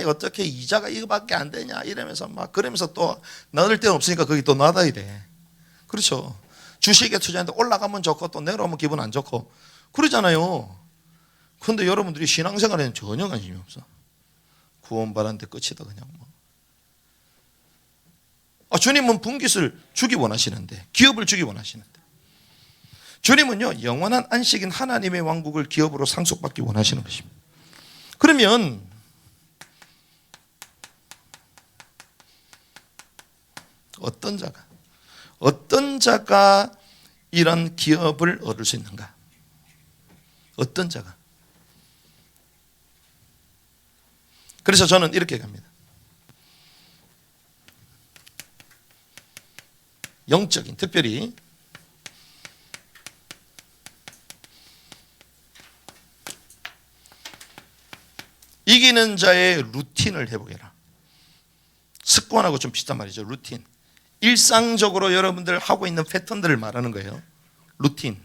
[SPEAKER 1] 어떻게 이자가 이거밖에 안 되냐 이러면서 막 그러면서 또 넣을 데는 없으니까 거기 또 놔둬야 돼. 그렇죠? 주식에 투자했는데 올라가면 좋고 또 내려오면 기분 안 좋고 그러잖아요. 그런데 여러분들이 신앙생활에는 전혀 관심이 없어. 구원받았는데 끝이다 그냥 뭐. 주님은 분깃을 주기 원하시는데, 기업을 주기 원하시는데, 주님은요 영원한 안식인 하나님의 왕국을 기업으로 상속받기 원하시는 것입니다. 그러면 어떤 자가 이런 기업을 얻을 수 있는가? 어떤 자가? 그래서 저는 이렇게 갑니다. 영적인, 특별히 이기는 자의 루틴을 회복해라. 습관하고 좀 비슷한 말이죠. 루틴. 일상적으로 여러분들 하고 있는 패턴들을 말하는 거예요. 루틴.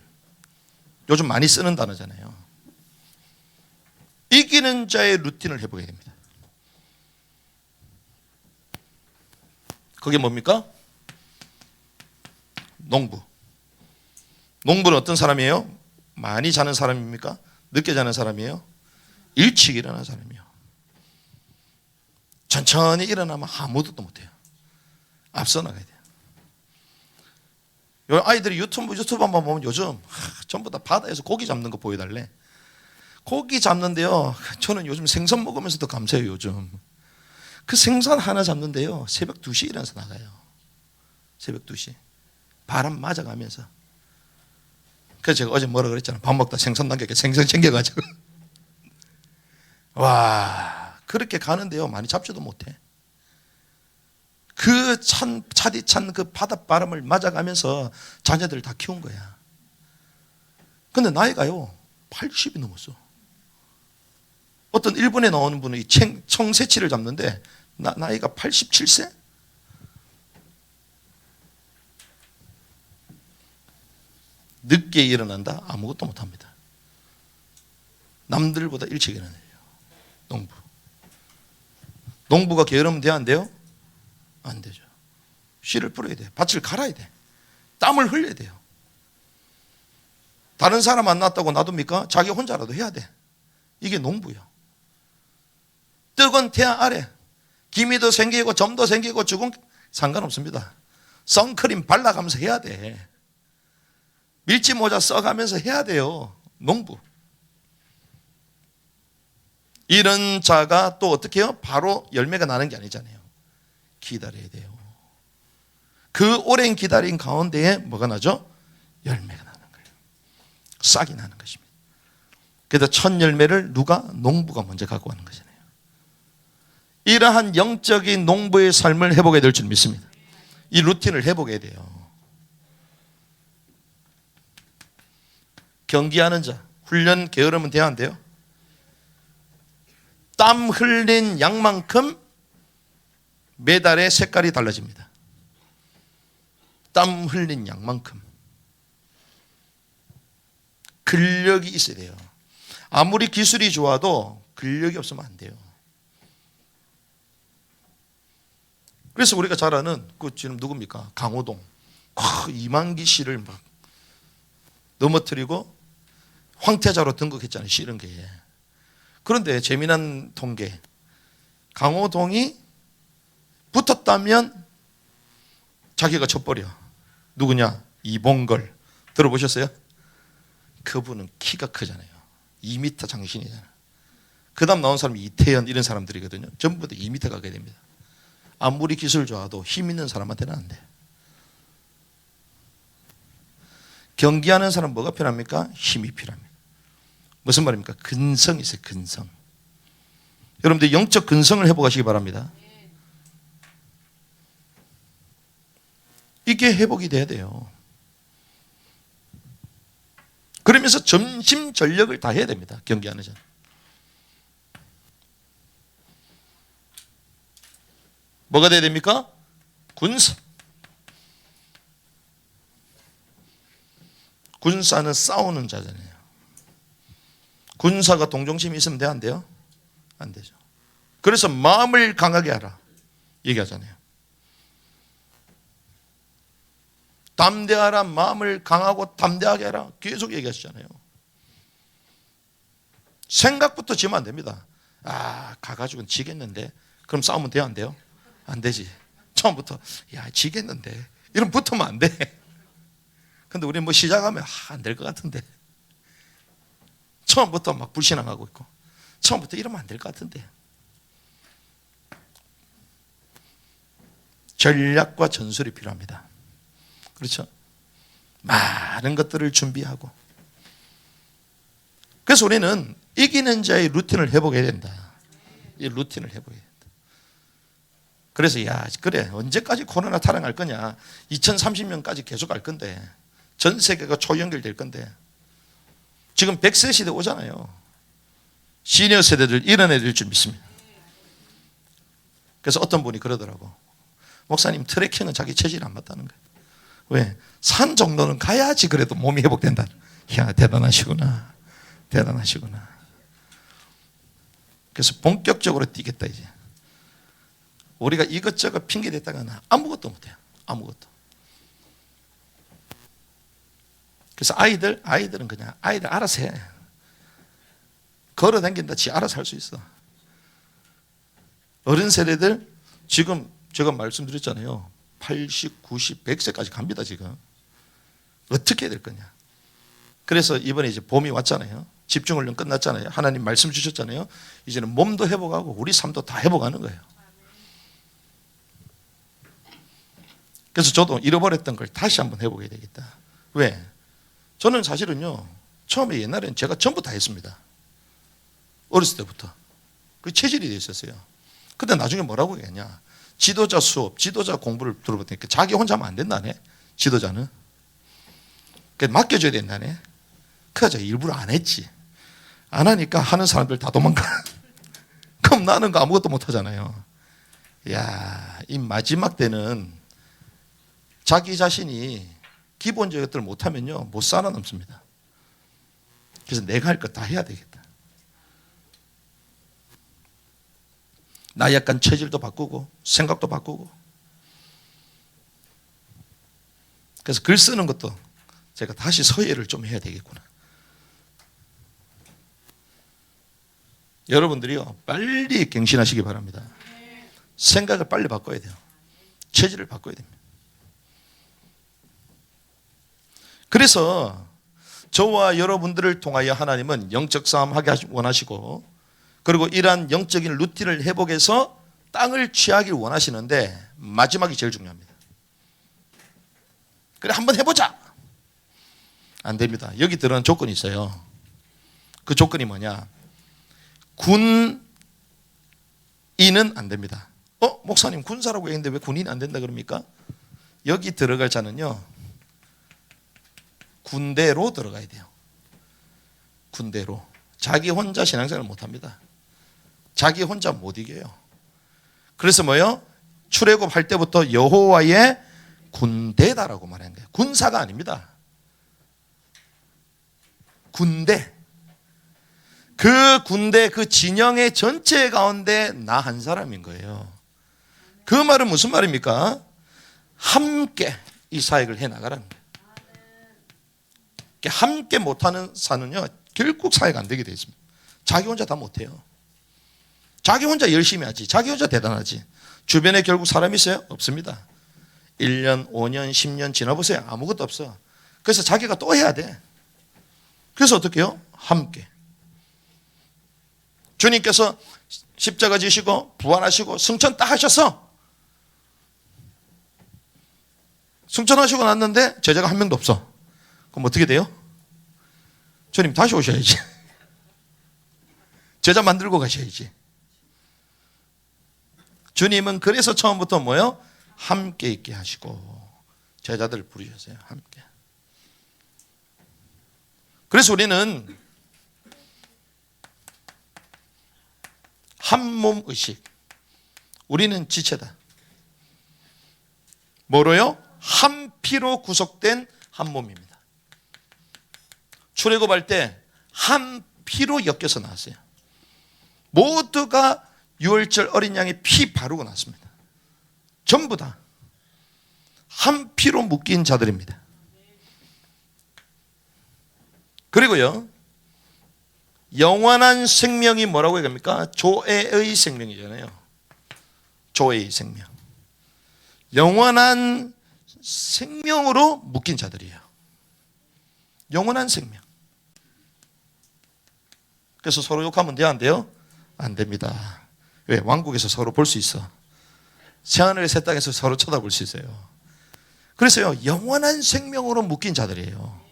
[SPEAKER 1] 요즘 많이 쓰는 단어잖아요. 이기는 자의 루틴을 회복해야 됩니다. 그게 뭡니까? 농부. 농부는 어떤 사람이에요? 많이 자는 사람입니까? 늦게 자는 사람이에요? 일찍 일어나는 사람이에요. 천천히 일어나면 아무것도 못해요. 앞서 나가야 돼요. 아이들이 유튜브 한번 보면 요즘 전부 다 바다에서 고기 잡는 거 보여달래. 고기 잡는데요, 저는 요즘 생선 먹으면서도 감사해요. 요즘 그 생선 하나 잡는데요, 새벽 2시에 일어나서 나가요. 새벽 2시 바람 맞아가면서. 그래서 제가 어제 뭐라 그랬잖아요. 밥 먹다 생선 남겨서 생선 챙겨가지고 와, 그렇게 가는데요, 많이 잡지도 못해. 그 차디찬 그 바닷바람을 맞아가면서 자녀들을 다 키운 거야. 근데 나이가요 80이 넘었어. 어떤 일본에 나오는 분은 청새치를 잡는데 나이가 87세? 늦게 일어난다? 아무것도 못합니다. 남들보다 일찍 일어나요. 농부가 게으르면 돼요? 안 돼요? 안 되죠. 씨를 뿌려야 돼요. 밭을 갈아야 돼. 땀을 흘려야 돼요. 다른 사람 안 놔뒀다고 놔둡니까? 자기 혼자라도 해야 돼. 이게 농부요. 뜨거운 태양 아래 기미도 생기고 점도 생기고 죽은 상관없습니다. 선크림 발라가면서 해야 돼. 밀짚 모자 써가면서 해야 돼요. 농부. 이런 자가 또 어떻게 해요? 바로 열매가 나는 게 아니잖아요. 기다려야 돼요. 그 오랜 기다린 가운데에 뭐가 나죠? 열매가 나는 거예요. 싹이 나는 것입니다. 그래서 첫 열매를 누가? 농부가 먼저 갖고 가는 거잖아요. 이러한 영적인 농부의 삶을 회복해야 될 줄 믿습니다. 이 루틴을 회복해야 돼요. 경기하는 자, 훈련 게으르면 돼야 안 돼요? 땀 흘린 양만큼 메달의 색깔이 달라집니다. 땀 흘린 양만큼. 근력이 있어야 돼요. 아무리 기술이 좋아도 근력이 없으면 안 돼요. 그래서 우리가 잘 아는 그 지금 누굽니까? 강호동. 이만기 씨를 막 넘어뜨리고 황태자로 등극했잖아요. 씨름계에. 그런데 재미난 통계. 강호동이 붙었다면 자기가 져버려. 누구냐? 이봉걸. 들어보셨어요? 그분은 키가 크잖아요. 2m 장신이잖아요. 그 다음 나온 사람이 이태현 이런 사람들이거든요. 전부 다 2m 가게 됩니다. 아무리 기술 좋아도 힘 있는 사람한테는 안 돼. 경기하는 사람 뭐가 필요합니까? 힘이 필요합니다. 무슨 말입니까? 근성이 있어요. 근성. 여러분들 영적 근성을 회복하시기 바랍니다. 이게 회복이 돼야 돼요. 그러면서 전심 전력을 다 해야 됩니다. 경기하는 자. 뭐가 돼야 됩니까? 군사. 군사는 싸우는 자잖아요. 군사가 동정심이 있으면 돼? 안 돼요? 안 되죠. 그래서 마음을 강하게 하라 얘기하잖아요. 담대하라. 마음을 강하고 담대하게 하라 계속 얘기하시잖아요. 생각부터 지면 안 됩니다. 가가지고는 지겠는데 그럼 싸우면 돼요? 안 돼요? 안 되지. 처음부터 지겠는데 이러면 붙으면 안 돼. 근데 우리 뭐 시작하면 안 될 것 같은데 처음부터 막 불신앙하고 있고 처음부터 이러면 안 될 것 같은데. 전략과 전술이 필요합니다. 그렇죠? 많은 것들을 준비하고. 그래서 우리는 이기는 자의 루틴을 회복해야 된다. 이 루틴을 회복해야 된다. 그래서 그래 언제까지 코로나 타령할 거냐. 2030년까지 계속 갈 건데 전 세계가 초연결될 건데 지금 100세 시대 오잖아요. 시니어 세대들 일어나야 될 줄 믿습니다. 그래서 어떤 분이 그러더라고. 목사님, 트레킹은 자기 체질이 안 맞다는 거예요. 왜? 산 정도는 가야지 그래도 몸이 회복된다. 이야, 대단하시구나. 대단하시구나. 그래서 본격적으로 뛰겠다 이제. 우리가 이것저것 핑계 댔다가는 아무것도 못해요. 아무것도. 그래서 아이들은 그냥 아이들 알아서 해. 걸어 다닌다 지 알아서 할 수 있어. 어른 세대들 지금 제가 말씀드렸잖아요. 80, 90, 100세까지 갑니다 지금. 어떻게 해야 될 거냐. 그래서 이번에 이제 봄이 왔잖아요. 집중훈련 끝났잖아요. 하나님 말씀 주셨잖아요. 이제는 몸도 회복하고 우리 삶도 다 회복하는 거예요. 그래서 저도 잃어버렸던 걸 다시 한번 해보게 되겠다. 왜? 저는 사실은요, 처음에 옛날에는 제가 전부 다 했습니다. 어렸을 때부터. 그 체질이 돼 있었어요. 근데 나중에 뭐라고 얘기했냐. 지도자 수업, 지도자 공부를 들어보니까 자기 혼자 하면 안 된다네. 지도자는. 맡겨줘야 된다네. 그래서 일부러 안 했지. 안 하니까 하는 사람들 다 도망가. 그럼 나는 거 아무것도 못 하잖아요. 야, 이 마지막 때는 자기 자신이 기본적인 것들을 못하면요, 못 살아남습니다. 그래서 내가 할 것 다 해야 되겠다. 나 약간 체질도 바꾸고 생각도 바꾸고. 그래서 글 쓰는 것도 제가 다시 서예를 좀 해야 되겠구나. 여러분들이요, 빨리 갱신하시기 바랍니다. 생각을 빨리 바꿔야 돼요. 체질을 바꿔야 됩니다. 그래서 저와 여러분들을 통하여 하나님은 영적 싸움하게 원하시고, 그리고 이러한 영적인 루틴을 회복해서 땅을 취하길 원하시는데 마지막이 제일 중요합니다. 그래, 한번 해보자. 안 됩니다. 여기 들어간 조건이 있어요. 그 조건이 뭐냐? 군인은 안 됩니다. 목사님 군사라고 했는데 왜 군인이 안 된다 그럽니까? 여기 들어갈 자는요, 군대로 들어가야 돼요. 군대로. 자기 혼자 신앙생활을 못합니다. 자기 혼자 못 이겨요. 그래서 뭐요? 출애굽 할 때부터 여호와의 군대다라고 말하는 거예요. 군사가 아닙니다. 군대. 그 군대, 그 진영의 전체 가운데 나 한 사람인 거예요. 그 말은 무슨 말입니까? 함께 이 사역을 해 나가라는 거예요. 함께 못하는 사는요, 결국 사회가 안 되게 되어 있습니다. 자기 혼자 다 못해요. 자기 혼자 열심히 하지. 자기 혼자 대단하지. 주변에 결국 사람이 있어요? 없습니다. 1년, 5년, 10년 지나보세요. 아무것도 없어. 그래서 자기가 또 해야 돼. 그래서 어떻게 해요? 함께. 주님께서 십자가 지시고 부활하시고 승천 딱 하셨어. 승천하시고 났는데 제자가 한 명도 없어. 그럼 어떻게 돼요? 주님 다시 오셔야지. 제자 만들고 가셔야지. 주님은 그래서 처음부터 뭐요? 함께 있게 하시고 제자들을 부르셨어요. 함께. 그래서 우리는 한 몸 의식. 우리는 지체다. 뭐로요? 한 피로 구속된 한 몸입니다. 출애굽할 때 한 피로 엮여서 나왔어요. 모두가 유월절 어린 양의 피 바르고 나왔습니다. 전부 다 한 피로 묶인 자들입니다. 그리고요, 영원한 생명이 뭐라고 얘기합니까? 조애의 생명이잖아요. 조애의 생명. 영원한 생명으로 묶인 자들이에요. 영원한 생명. 그래서 서로 욕하면 돼요? 안 돼요? 안 됩니다. 왜? 왕국에서 서로 볼 수 있어. 새하늘의 새 땅에서 서로 쳐다볼 수 있어요. 그래서요, 영원한 생명으로 묶인 자들이에요.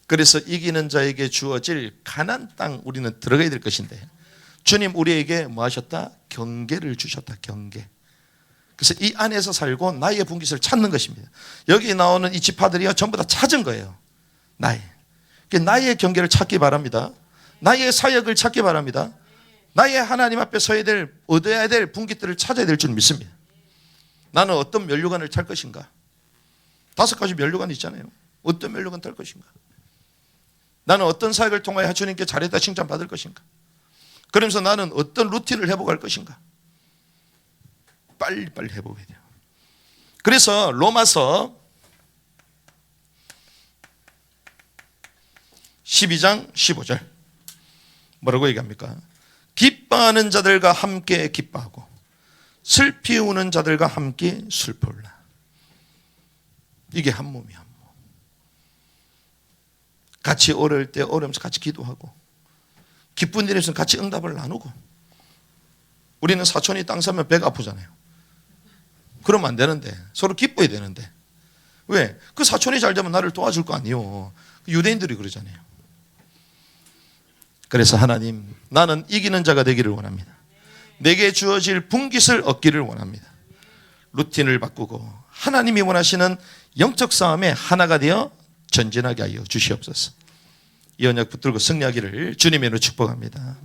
[SPEAKER 1] 그래서 이기는 자에게 주어질 가나안 땅 우리는 들어가야 될 것인데, 주님 우리에게 뭐 하셨다? 경계를 주셨다. 경계. 그래서 이 안에서 살고 나의 분깃을 찾는 것입니다. 여기 나오는 이 지파들이요, 전부 다 찾은 거예요. 나의. 나의 경계를 찾기 바랍니다. 나의 사역을 찾기 바랍니다. 나의 하나님 앞에 서야 될, 얻어야 될 분깃들을 찾아야 될 줄 믿습니다. 나는 어떤 면류관을 탈 것인가? 5가지 면류관이 있잖아요. 어떤 면류관 탈 것인가? 나는 어떤 사역을 통하여 주님께 잘했다 칭찬받을 것인가? 그러면서 나는 어떤 루틴을 회복할 것인가? 빨리빨리 회복해야 돼요. 그래서 로마서 12장 15절 뭐라고 얘기합니까? 기뻐하는 자들과 함께 기뻐하고 슬피 우는 자들과 함께 슬퍼하라. 이게 한 몸이야, 한 몸. 같이 어려울 때 어려우면서 같이 기도하고 기쁜 일에 있으면 같이 응답을 나누고. 우리는 사촌이 땅 사면 배가 아프잖아요. 그러면 안 되는데, 서로 기뻐야 되는데. 왜? 그 사촌이 잘 되면 나를 도와줄 거 아니에요. 유대인들이 그러잖아요. 그래서 하나님, 나는 이기는 자가 되기를 원합니다. 내게 주어질 분깃을 얻기를 원합니다. 루틴을 바꾸고 하나님이 원하시는 영적 싸움에 하나가 되어 전진하게 하여 주시옵소서. 이 언약 붙들고 승리하기를 주님의 이름으로 축복합니다.